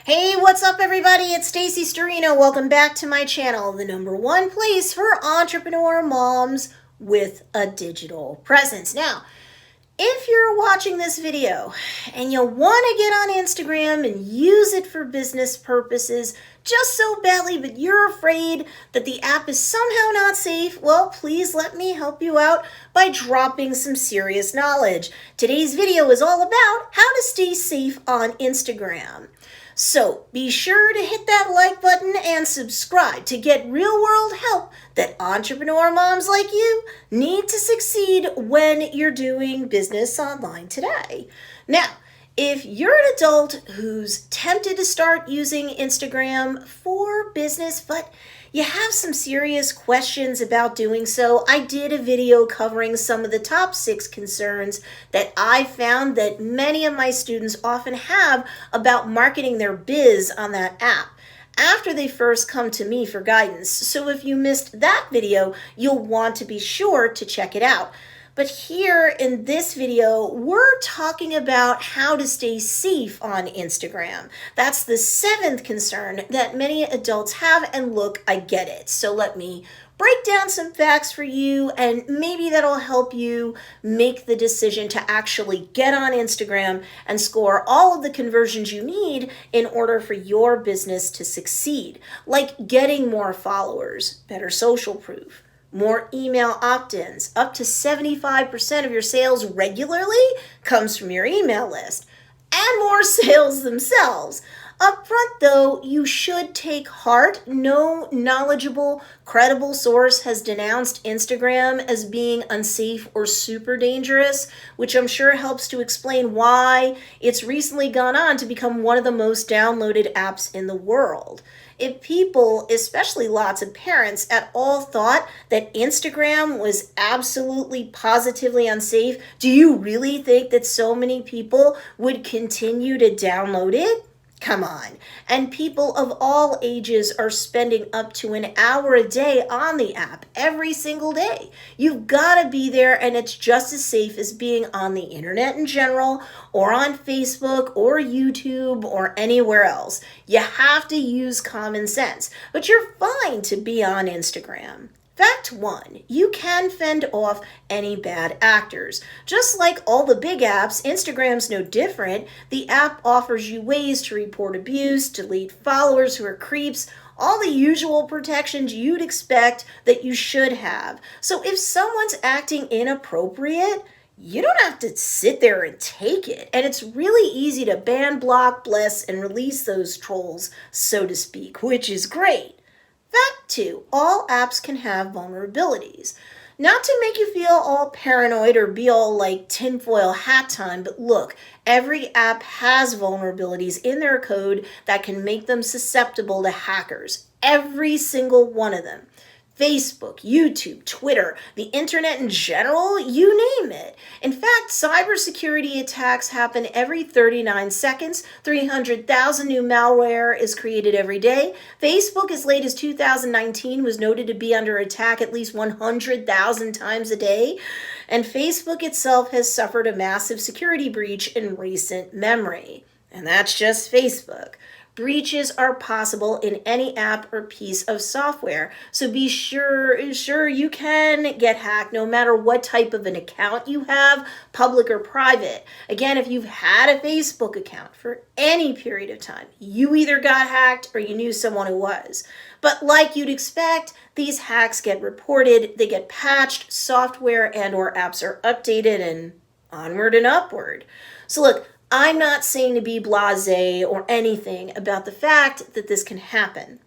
Hey, what's up everybody? It's Stacey Storino. Welcome back to my channel, the #1 place for entrepreneur moms with a digital presence. Now, if you're watching this video and you want to get on Instagram and use it for business purposes just so badly, but you're afraid that the app is somehow not safe, well, please let me help you out by dropping some serious knowledge. Today's video is all about how to stay safe on Instagram. So be sure to hit that like button and subscribe to get real-world help that entrepreneur moms like you need to succeed when you're doing business online today. Now, if you're an adult who's tempted to start using Instagram for business, but you have some serious questions about doing so, I did a video covering some of the top 6 concerns that I found that many of my students often have about marketing their biz on that app after they first come to me for guidance. So if you missed that video, you'll want to be sure to check it out. But here in this video, we're talking about how to stay safe on Instagram. That's the 7th concern that many adults have, and look, I get it. So let me break down some facts for you, and maybe that'll help you make the decision to actually get on Instagram and score all of the conversions you need in order for your business to succeed, like getting more followers, better social proof, more email opt-ins. Up to 75% of your sales regularly comes from your email list, and more sales themselves. Up front, though, you should take heart. No knowledgeable, credible source has denounced Instagram as being unsafe or super dangerous, which I'm sure helps to explain why it's recently gone on to become one of the most downloaded apps in the world. If people, especially lots of parents, at all thought that Instagram was absolutely positively unsafe, do you really think that so many people would continue to download it? Come on. And people of all ages are spending up to an hour a day on the app every single day. You've got to be there, and it's just as safe as being on the internet in general, or on Facebook or YouTube or anywhere else. You have to use common sense, but you're fine to be on Instagram. Fact 1, you can fend off any bad actors. Just like all the big apps, Instagram's no different. The app offers you ways to report abuse, delete followers who are creeps, all the usual protections you'd expect that you should have. So if someone's acting inappropriate, you don't have to sit there and take it. And it's really easy to ban, block, bless, and release those trolls, so to speak, which is great. Fact 2, all apps can have vulnerabilities. Not to make you feel all paranoid or be all like tinfoil hat time, but look, every app has vulnerabilities in their code that can make them susceptible to hackers. Every single one of them. Facebook, YouTube, Twitter, the internet in general, you name it. In fact, cybersecurity attacks happen every 39 seconds. 300,000 new malware is created every day. Facebook, as late as 2019, was noted to be under attack at least 100,000 times a day. And Facebook itself has suffered a massive security breach in recent memory. And that's just Facebook. Breaches are possible in any app or piece of software, so be sure you can get hacked no matter what type of an account you have, public or private. Again, if you've had a Facebook account for any period of time, you either got hacked or you knew someone who was. But like you'd expect, these hacks get reported, they get patched, software and or apps are updated, and onward and upward. So look, I'm not saying to be blasé or anything about the fact that this can happen.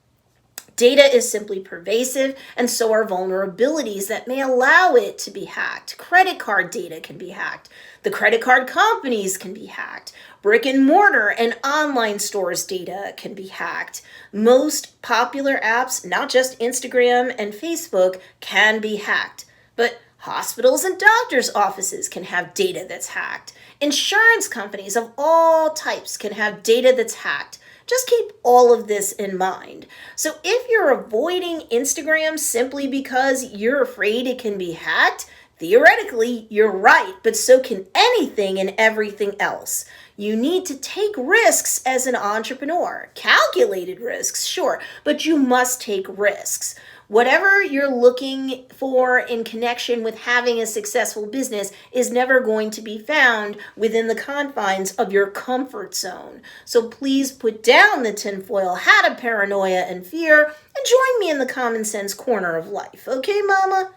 Data is simply pervasive, and so are vulnerabilities that may allow it to be hacked. Credit card data can be hacked. The credit card companies can be hacked. Brick and mortar and online stores data can be hacked. Most popular apps, not just Instagram and Facebook, can be hacked. But hospitals and doctors' offices can have data that's hacked. Insurance companies of all types can have data that's hacked. Just keep all of this in mind. So if you're avoiding Instagram simply because you're afraid it can be hacked, theoretically, you're right, but so can anything and everything else. You need to take risks as an entrepreneur. Calculated risks, sure, but you must take risks. Whatever you're looking for in connection with having a successful business is never going to be found within the confines of your comfort zone. So please put down the tinfoil hat of paranoia and fear and join me in the common sense corner of life. Okay, mama?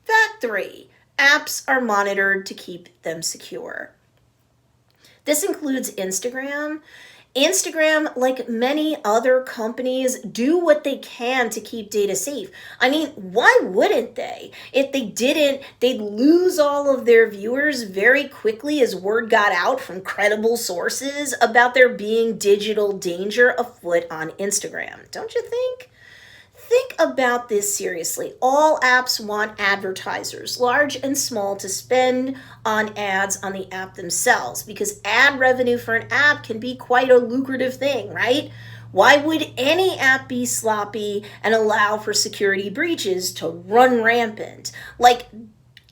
Fact 3. Apps are monitored to keep them secure. This includes Instagram. Instagram, like many other companies, do what they can to keep data safe. I mean, why wouldn't they? If they didn't, they'd lose all of their viewers very quickly as word got out from credible sources about there being digital danger afoot on Instagram. Don't you think? Think about this seriously. All apps want advertisers, large and small, to spend on ads on the app themselves because ad revenue for an app can be quite a lucrative thing, right? Why would any app be sloppy and allow for security breaches to run rampant? Like,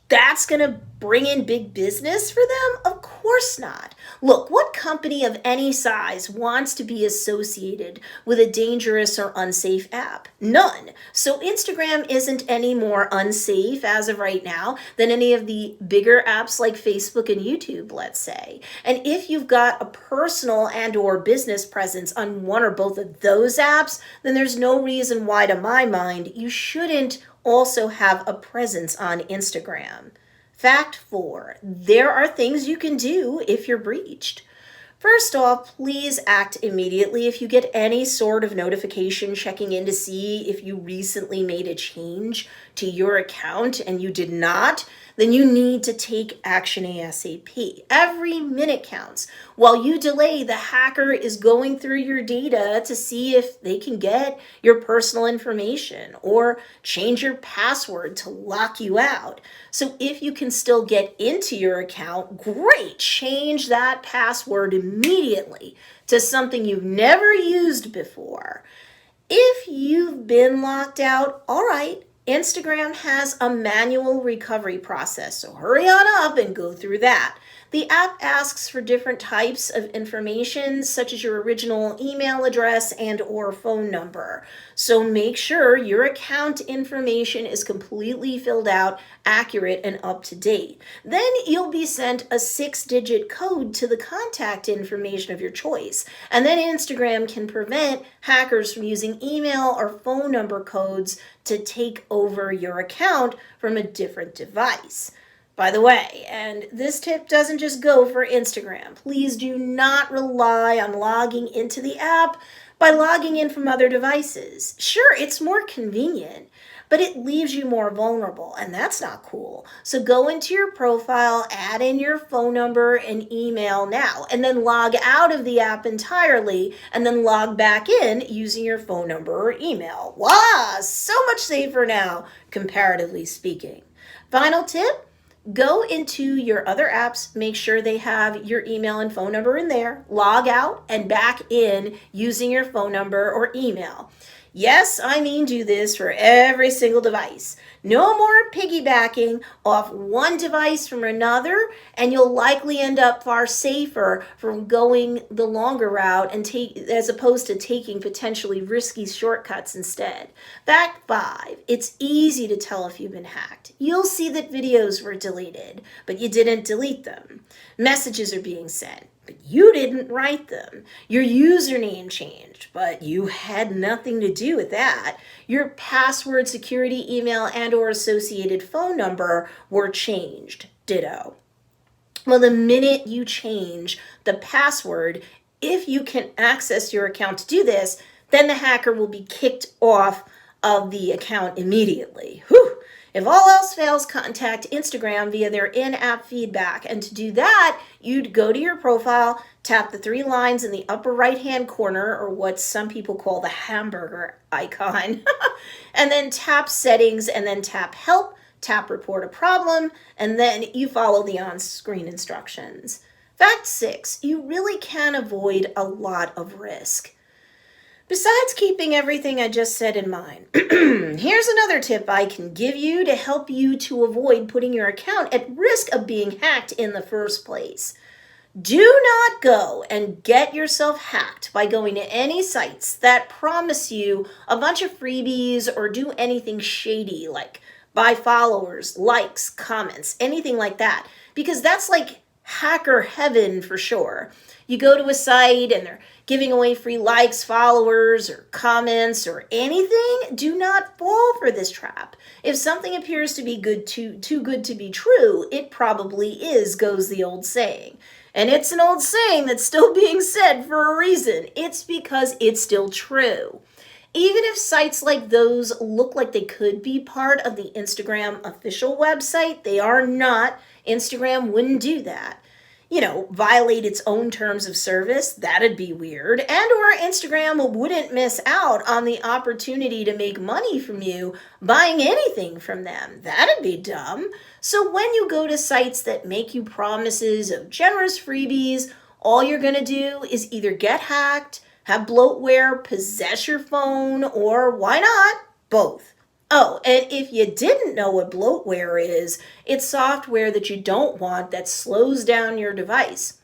that's going to bring in big business for them? Of course not. Look, what company of any size wants to be associated with a dangerous or unsafe app? None. So Instagram isn't any more unsafe as of right now than any of the bigger apps like Facebook and YouTube, let's say. And if you've got a personal and or business presence on one or both of those apps, then there's no reason why, to my mind, you shouldn't also have a presence on Instagram. Fact 4, there are things you can do if you're breached. First off, please act immediately if you get any sort of notification checking in to see if you recently made a change to your account and you did not, then you need to take action ASAP. Every minute counts. While you delay, the hacker is going through your data to see if they can get your personal information or change your password to lock you out. So if you can still get into your account, great, change that password immediately to something you've never used before. If you've been locked out, all right, Instagram has a manual recovery process, so hurry on up and go through that. The app asks for different types of information, such as your original email address and or phone number. So make sure your account information is completely filled out, accurate, and up to date. Then you'll be sent a 6-digit code to the contact information of your choice. And then Instagram can prevent hackers from using email or phone number codes to take over your account from a different device. By the way, and this tip doesn't just go for Instagram, please do not rely on logging into the app by logging in from other devices. Sure, it's more convenient, but it leaves you more vulnerable, and that's not cool. So go into your profile, add in your phone number and email now, and then log out of the app entirely, and then log back in using your phone number or email. Wow, so much safer now, comparatively speaking. Final tip. Go into your other apps, make sure they have your email and phone number in there, log out and back in using your phone number or email. Yes, I mean do this for every single device. No more piggybacking off one device from another, and you'll likely end up far safer from going the longer route and as opposed to taking potentially risky shortcuts instead. Fact 5, it's easy to tell if you've been hacked. You'll see that videos were deleted, but you didn't delete them. Messages are being sent, but you didn't write them. Your username changed, but you had nothing to do with that. Your password, security, email, and or associated phone number were changed. Ditto. Well, the minute you change the password, if you can access your account to do this, then the hacker will be kicked off of the account immediately. Whew. If all else fails, contact Instagram via their in-app feedback. And to do that, you'd go to your profile, tap the 3 lines in the upper right-hand corner, or what some people call the hamburger icon, and then tap Settings, and then tap Help, tap Report a Problem, and then you follow the on-screen instructions. Fact 6, you really can avoid a lot of risk. Besides keeping everything I just said in mind, here's another tip I can give you to help you to avoid putting your account at risk of being hacked in the first place. Do not go and get yourself hacked by going to any sites that promise you a bunch of freebies or do anything shady like buy followers, likes, comments, anything like that, because that's like hacker heaven for sure. You go to a site and they're giving away free likes, followers, or comments, or anything. Do not fall for this trap. If something appears to be too good to be true, it probably is, goes the old saying. And it's an old saying that's still being said for a reason. It's because it's still true. Even if sites like those look like they could be part of the Instagram official website, they are not. Instagram wouldn't do that. Violate its own terms of service. That'd be weird. And or Instagram wouldn't miss out on the opportunity to make money from you buying anything from them. That'd be dumb. So when you go to sites that make you promises of generous freebies, all you're going to do is either get hacked, have bloatware possess your phone, or why not, both. Oh, and if you didn't know what bloatware is, it's software that you don't want that slows down your device.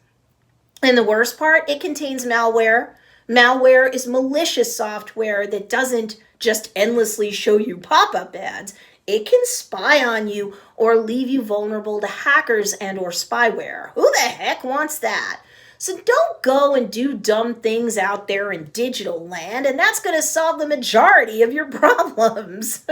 And the worst part, it contains malware. Malware is malicious software that doesn't just endlessly show you pop-up ads. It can spy on you or leave you vulnerable to hackers and or spyware. Who the heck wants that? So don't go and do dumb things out there in digital land, and that's going to solve the majority of your problems.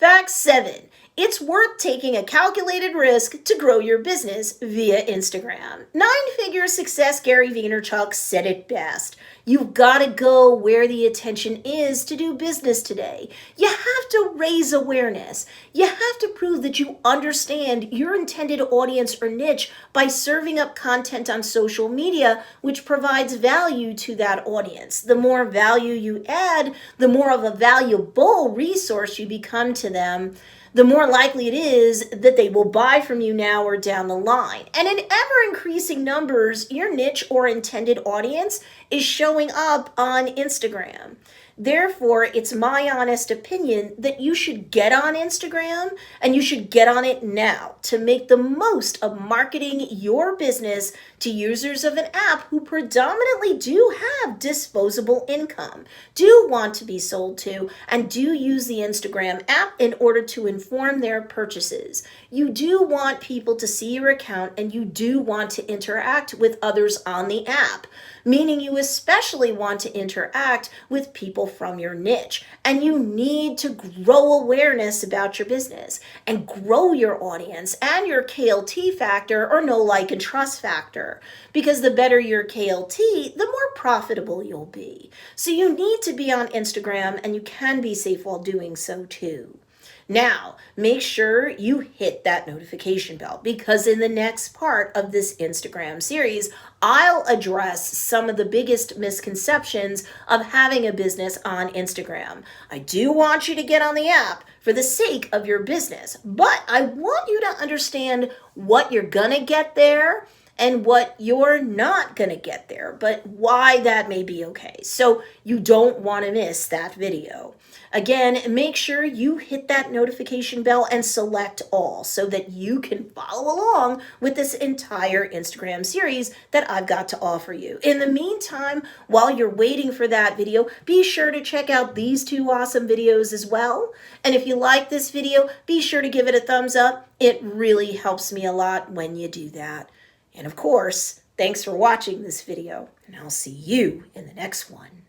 Fact 7. It's worth taking a calculated risk to grow your business via Instagram. 9-figure success Gary Vaynerchuk said it best. You've got to go where the attention is to do business today. You have to raise awareness. You have to prove that you understand your intended audience or niche by serving up content on social media, which provides value to that audience. The more value you add, the more of a valuable resource you become to them, the more likely it is that they will buy from you now or down the line. And in ever-increasing numbers, your niche or intended audience is showing up on Instagram. Therefore, it's my honest opinion that you should get on Instagram, and you should get on it now to make the most of marketing your business to users of an app who predominantly do have disposable income, do want to be sold to, and do use the Instagram app in order to inform their purchases. You do want people to see your account, and you do want to interact with others on the app, meaning you especially want to interact with people from your niche. And you need to grow awareness about your business and grow your audience and your KLT factor, or know, like, and trust factor. Because the better your KLT, the more profitable you'll be. So you need to be on Instagram, and you can be safe while doing so too. Now, make sure you hit that notification bell, because in the next part of this Instagram series, I'll address some of the biggest misconceptions of having a business on Instagram. I do want you to get on the app for the sake of your business, but I want you to understand what you're gonna get there and what you're not going to get there, but why that may be okay. So you don't want to miss that video. Again, make sure you hit that notification bell and select all so that you can follow along with this entire Instagram series that I've got to offer you. In the meantime, while you're waiting for that video, be sure to check out these 2 awesome videos as well. And if you like this video, be sure to give it a thumbs up. It really helps me a lot when you do that. And of course, thanks for watching this video, and I'll see you in the next one.